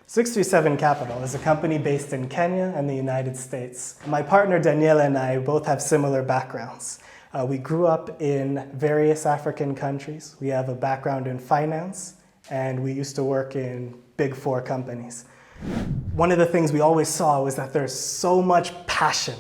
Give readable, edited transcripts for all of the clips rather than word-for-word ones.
637 Capital is a company based in Kenya and the United States. My partner Daniela and I both have similar backgrounds. We grew up in various African countries. We have a background in finance, and we used to work in Big Four companies. One of the things we always saw was that there's so much passion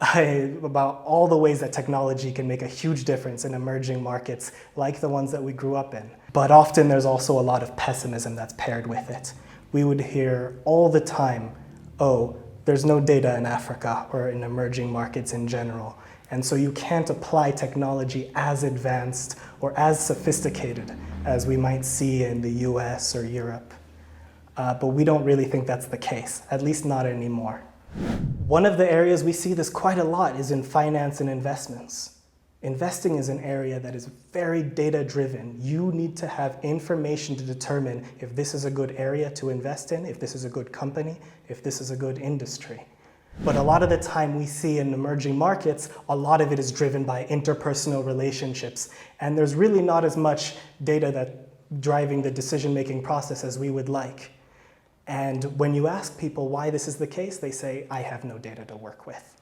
about all the ways that technology can make a huge difference in emerging markets like the ones that we grew up in. But often there's also a lot of pessimism that's paired with it. We would hear all the time, oh, there's no data in Africa or in emerging markets in general. And so you can't apply technology as advanced or as sophisticated as we might see in the US or Europe. But we don't really think that's the case, at least not anymore. One of the areas we see this quite a lot is in finance and investments. Investing is an area that is very data-driven. You need to have information to determine if this is a good area to invest in, if this is a good company, if this is a good industry. But a lot of the time we see in emerging markets, a lot of it is driven by interpersonal relationships. And there's really not as much data that driving the decision-making process as we would like. And when you ask people why this is the case, they say, I have no data to work with.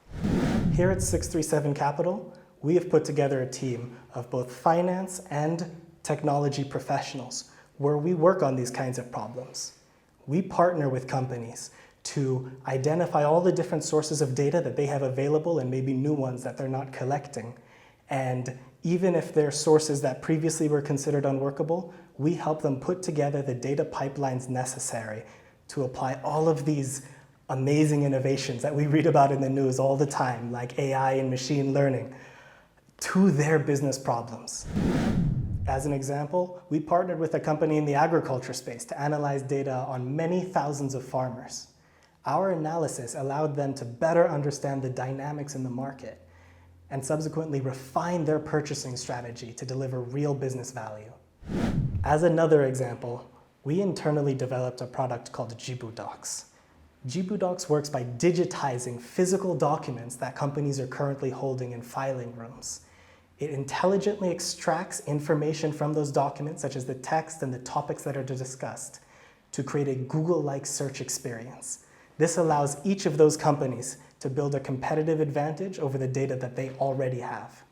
Here at 637 Capital, we have put together a team of both finance and technology professionals where we work on these kinds of problems. We partner with companies to identify all the different sources of data that they have available and maybe new ones that they're not collecting. And even if they're sources that previously were considered unworkable, we help them put together the data pipelines necessary to apply all of these amazing innovations that we read about in the news all the time, like AI and machine learning, to their business problems. As an example, we partnered with a company in the agriculture space to analyze data on many thousands of farmers. Our analysis allowed them to better understand the dynamics in the market and subsequently refine their purchasing strategy to deliver real business value. As another example, we internally developed a product called Jibu Docs. Jibu Docs works by digitizing physical documents that companies are currently holding in filing rooms. It intelligently extracts information from those documents, such as the text and the topics that are discussed, to create a Google-like search experience. This allows each of those companies to build a competitive advantage over the data that they already have.